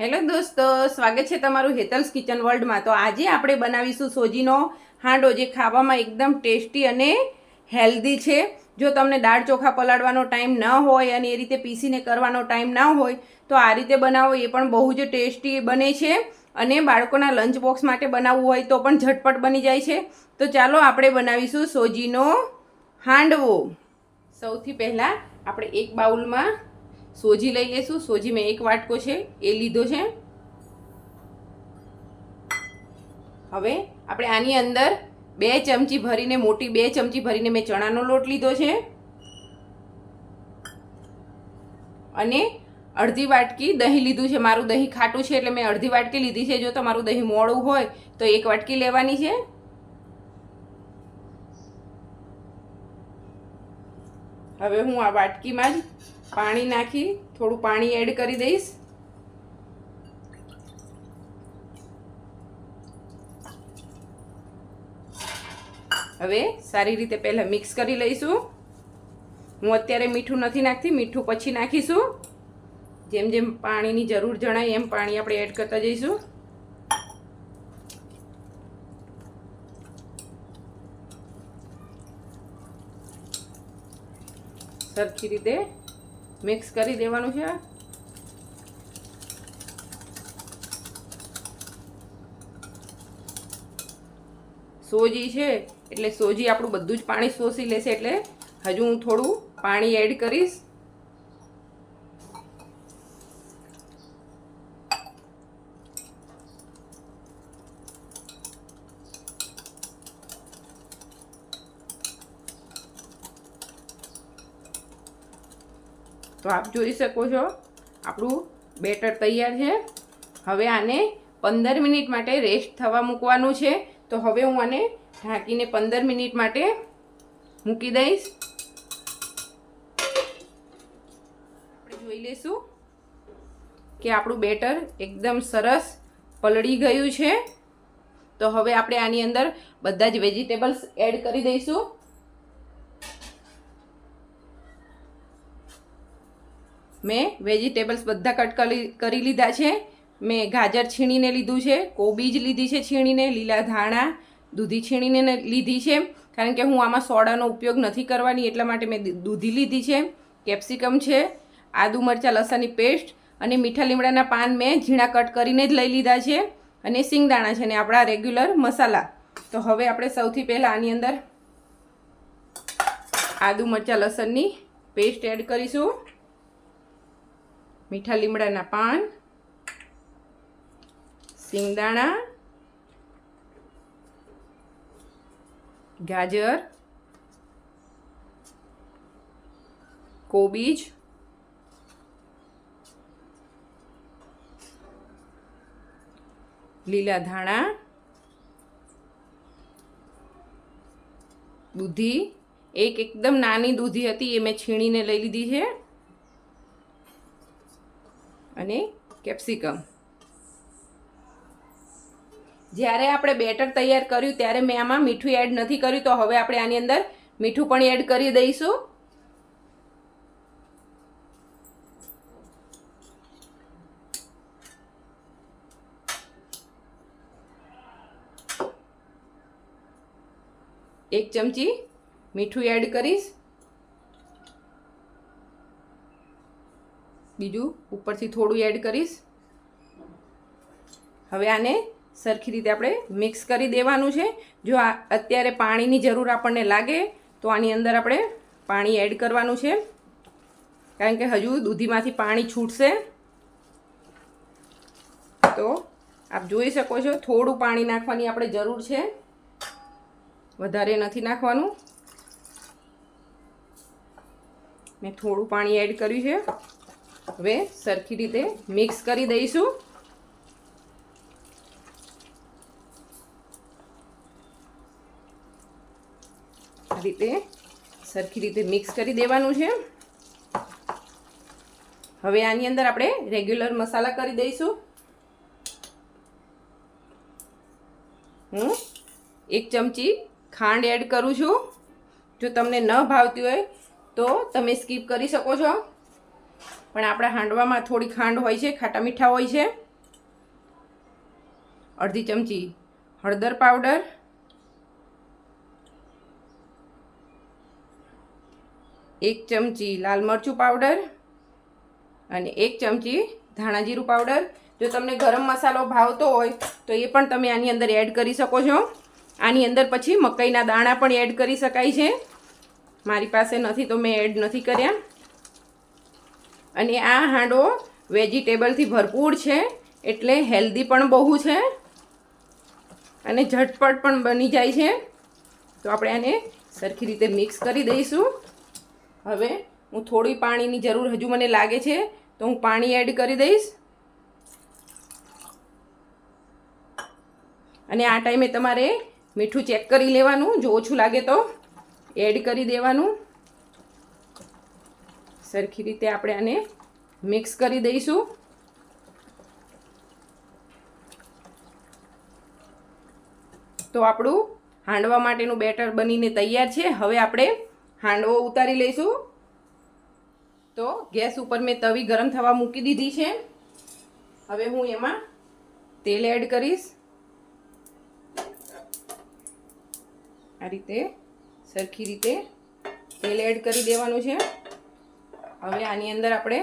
Hello દોસ્તો, સ્વાગત છે તમારું હેતલ્સ કિચન વર્લ્ડમાં। તો આજે આપણે બનાવીશું સોજીનો હાંડો, જે ખાવામાં એકદમ ટેસ્ટી અને હેલ્ધી છે। જો તમને દાળ ચોખા પલાળવાનો ટાઈમ ન હોય અને એ રીતે પીસીને કરવાનો ટાઈમ ના હોય તો આ રીતે બનાવો, એ પણ બહુ જ ટેસ્ટી બને છે। અને બાળકોના લંચ બોક્સ માટે બનાવવું હોય તો પણ ઝટપટ બની જાય છે। તો ચાલો આપણે બનાવીશું સોજીનો હાંડવો। સૌથી પહેલાં આપણે એક બાઉલમાં સોજી લઈ લેશું। સોજી મેં એક વાટકો છે એ લીધો છે। હવે આપણે આની અંદર 2 ચમચી ભરીને, મોટી 2 ચમચી ભરીને મેં ચણાનો લોટ લીધો છે અને અડધી વાટકી દહીં લીધું છે। મારું દહીં ખાટું છે એટલે મેં અડધી વાટકી લીધી છે। જો તમારું દહીં મોળું હોય તો 1 વાટકી લેવાની છે। હવે હું આ વાટકીમાં જ પાણી નાખી થોડું પાણી એડ કરી દઈશ। હવે સારી રીતે પહેલા મિક્સ કરી લઈશું। હું અત્યારે મીઠું નથી નાખતી, મીઠું પછી નાખીશું। જેમ જેમ પાણીની જરૂર જણાય એમ પાણી આપણે એડ કરતા જઈશું। સરખી રીતે મિક્સ કરી દેવાનું છે। સોજી છે એટલે સોજી આપણું બધું જ પાણી શોષી લેશે, એટલે હજુ હું થોડું પાણી એડ કરીશ। તો આપ જોઈ શકો છો આપણું બેટર તૈયાર છે। હવે આને 15 મિનિટ માટે રેસ્ટ થવા મૂકવાનું છે। તો હવે હું આને ઢાંકીને 15 મિનિટ માટે મૂકી દઈશ। આપણે જોઈ લઈશું કે આપણું બેટર એકદમ સરસ પલળી ગયું છે। તો હવે આપણે આની અંદર બધા જ વેજીટેબલ્સ એડ કરી દઈશું। મેં વેજીટેબલ્સ બધા કટ કરી લીધા છે। મેં ગાજર છીણીને લીધું છે, કોબીજ લીધી છે છીણીને, લીલા ધાણા, દૂધી છીણીને લીધી છે, કારણ કે હું આમાં સોડાનો ઉપયોગ નથી કરવાની એટલા માટે મેં દૂધી લીધી છે। કેપ્સિકમ છે, આદુ મરચાં લસણની પેસ્ટ અને મીઠા લીમડાના પાન મેં ઝીણા કટ કરીને જ લઈ લીધા છે, અને સિંગદાણા છે ને આપણા રેગ્યુલર મસાલા। તો હવે આપણે સૌથી પહેલાં આની અંદર આદુ મરચાં લસણની પેસ્ટ એડ કરીશું, મીઠા લીમડાના પાન, સિંગદાણા, ગાજર, કોબીજ, લીલા ધાણા, દૂધી, એકદમ નાની દૂધી હતી એ મેં છીણીને લઈ લીધી છે, અને કેપ્સિકમ। જ્યારે આપણે બેટર તૈયાર કર્યું ત્યારે મેં આમાં મીઠું એડ નથી કર્યું, તો હવે આપણે આની અંદર મીઠું પણ એડ કરી દઈશું। એક ચમચી મીઠું એડ કરીશ, બીજું ઉપરથી થોડું એડ કરીશ। હવે આને સરખી રીતે આપણે મિક્સ કરી દેવાનું છે। જો અત્યારે પાણીની જરૂર આપણને લાગે તો આની અંદર આપણે પાણી એડ કરવાનું છે, કારણ કે હજુ દૂધીમાંથી પાણી છૂટશે। તો આપ જોઈ શકો છો થોડું પાણી નાખવાની આપણે જરૂર છે, વધારે નથી નાખવાનું। મેં થોડું પાણી એડ કર્યું છે। હવે સરખી રીતે મિક્સ કરી દઈશું। આ રીતે સરખી રીતે મિક્સ કરી દેવાનું છે। હવે આની અંદર આપણે રેગ્યુલર મસાલા કરી દઈશું। હું 1 ચમચી ખાંડ એડ કરું છું। જો તમને ન ભાવતી હોય તો તમે સ્કીપ કરી શકો છો, પણ આપણા હાંડવામાં થોડી ખાંડ હોય છે, ખાટા મીઠા હોય છે। અડધી ચમચી હળદર પાવડર, 1 ચમચી લાલ મરચું પાવડર અને 1 ચમચી ધાણા જીરું પાવડર. જો તમને ગરમ મસાલો ભાવતો હોય તો એ પણ તમે આની અંદર એડ કરી શકો છો. આની અંદર પછી મકાઈના દાણા પણ એડ કરી શકાય છે. મારી પાસે નથી તો મેં એડ નથી કર્યા. અને આ હાંડવો વેજીટેબલથી ભરપૂર છે એટલે હેલ્ધી પણ બહુ છે અને ઝટપટ પણ બની જાય છે. તો આપણે આને સરખી રીતે મિક્સ કરી દઈશું. હવે હું થોડી પાણીની જરૂર હજુ મને લાગે છે તો હું પાણી એડ કરી દઈશ. અને આ ટાઈમે તમારે મીઠું ચેક કરી લેવાનું. જો ઓછું લાગે તો એડ કરી દેવાનું. સરખી રીતે આપણે આને મિક્સ કરી દઈશું. તો આપણું હાંડવા માટેનું બેટર બનીને તૈયાર છે. હવે આપણે હાંડવો ઉતારી લઈશું. તો ગેસ ઉપર મેં તવી ગરમ થવા મૂકી દીધી છે. હવે હું એમાં તેલ એડ કરીશ. આ રીતે સરખી રીતે તેલ એડ કરી દેવાનું છે. હવે આની અંદર આપણે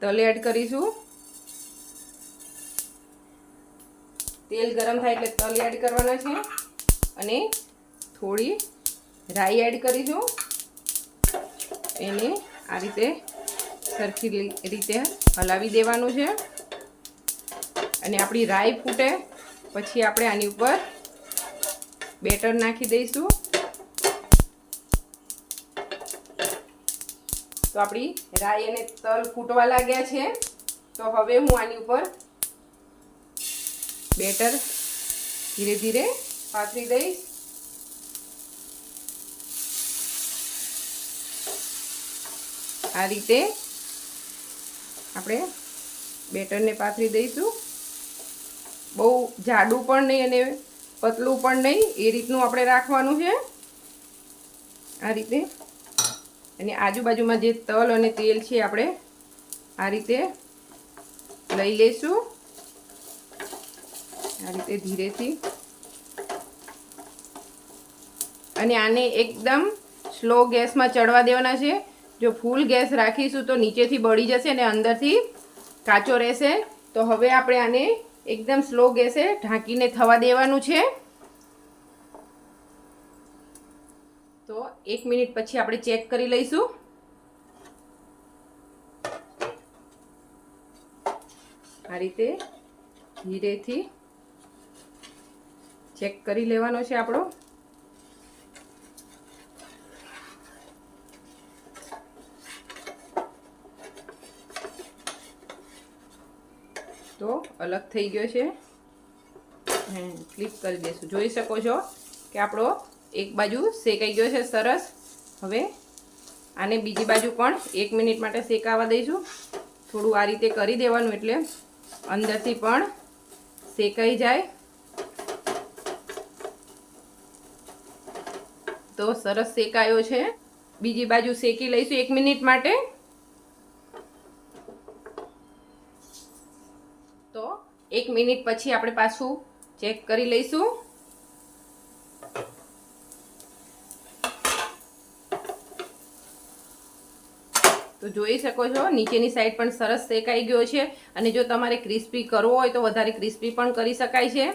તલ એડ કરીશું. તેલ ગરમ થાય એટલે તલ એડ કરવાના છે અને થોડી રાઈ એડ કરીશું. એને આ રીતે સરખી રીતે હલાવી દેવાનું છે. અને આપણી રાઈ ફૂટે પછી આપણે આની ઉપર બેટર નાખી દઈશું. તો આપણી રાઈ અને તલ ફૂટવા લાગ્યા છે. તો હવે હું આની ઉપર બેટર ધીરે ધીરે પાથરી દઈશ. આ રીતે આપણે બેટરને પાથરી દઈશું. બહુ જાડું પણ નહીં અને પતલું પણ નહીં, એ રીતનું આપણે રાખવાનું છે. આ રીતે. અને આજુબાજુમાં જે તલ અને તેલ છે આપણે આ રીતે લઈ લઈશું. આ રીતે ધીરેથી. અને આને એકદમ સ્લો ગેસમાં ચડવા દેવાના છે. જો ફૂલ ગેસ રાખીશું તો નીચેથી બળી જશે અને અંદરથી કાચો રહેશે. તો હવે આપણે આને એકદમ સ્લો ગેસે ઢાંકીને થવા દેવાનું છે. તો 1 મિનિટ પછી આપણે ચેક કરી લઈશું. આ રીતે ધીરેથી ચેક કરી લેવાનો છે આપણો. તો અલગ થઈ ગયો છે. ફ્લિપ કરી દઈશું. જોઈ શકો છો કે આપણો એક બાજુ શેકાઈ ગયો છે સરસ. હવે આને બીજી બાજુ પણ 1 મિનિટ માટે શેકાવા દઈશું. થોડું આ રીતે કરી દેવાનું એટલે અંદરથી પણ શેકાઈ જાય. તો સરસ શેકાયો છે. બીજી બાજુ શેકી લઈશું 1 મિનિટ માટે. તો 1 મિનિટ પછી આપણે પાછું ચેક કરી લઈશું. તો જોઈ શકો છો નીચેની સાઈડ પણ સરસ શેકાઈ ગયો છે. અને જો તમારે ક્રિસ્પી કરવો હોય તો વધારે ક્રિસ્પી પણ કરી શકાય છે.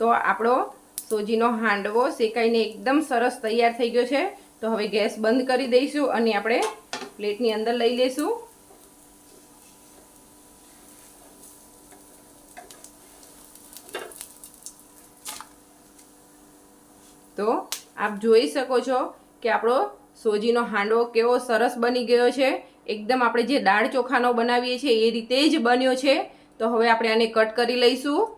તો આપણો સોજીનો હાંડવો શેકાઈને એકદમ સરસ તૈયાર થઈ ગયો છે. તો હવે ગેસ બંધ કરી દઈશું અને આપણે પ્લેટની અંદર લઈ લઈશું. તો આપ જોઈ શકો છો કે આપણો સોજીનો હાંડવો કેવો સરસ બની ગયો છે. એકદમ આપણે જે દાળ ચોખાનો બનાવીએ છીએ એ રીતે જ બન્યો છે. તો હવે આપણે આને કટ કરી લઈશું.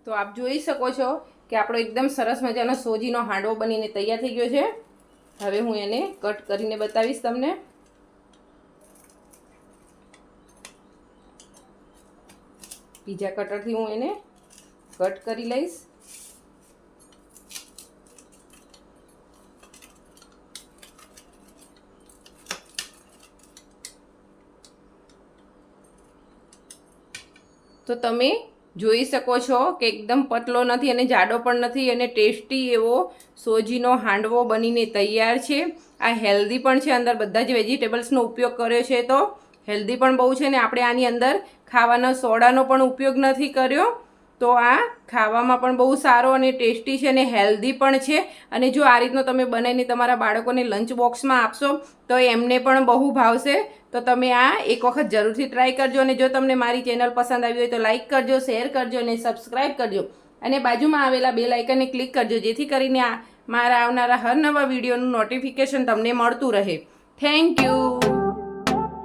તો આપ જોઈ શકો છો કે આપણો એકદમ સરસ મજાનો સોજીનો હાંડવો બનીને તૈયાર થઈ ગયો છે. હવે હું એને કટ કરીને બતાવીશ તમને. બીજા કટરથી હું એને કટ કરી લઈશ. તો તમે જોઈ શકો છો કે એકદમ પતલો નથી અને જાડો પણ નથી અને ટેસ્ટી એવો સોજીનો હાંડવો બનીને તૈયાર છે. આ હેલ્ધી પણ છે, અંદર બધા જ વેજીટેબલ્સનો ઉપયોગ કર્યો છે તો હેલ્ધી પણ બહુ છે ને આપણે આની અંદર ખાવાના સોડાનો પણ ઉપયોગ નથી કર્યો. તો આ ખાવામાં પણ બહુ સારો અને ટેસ્ટી છે અને હેલ્ધી પણ છે. અને જો આ રીતનો તમે બનાવીને તમારા બાળકોને લંચ બોક્સમાં આપશો તો એમને પણ બહુ ભાવશે. તો તમે આ એક વખત જરૂરથી ટ્રાય કરજો. અને જો તમને મારી ચેનલ પસંદ આવી હોય તો લાઇક કરજો, શેર કરજો અને સબસ્ક્રાઈબ કરજો. અને બાજુમાં આવેલા બેલ આઇકનને ક્લિક કરજો, જેથી કરીને મારા આવનારા હર નવા વિડીયોનું નોટિફિકેશન તમને મળતું રહે. Thank you.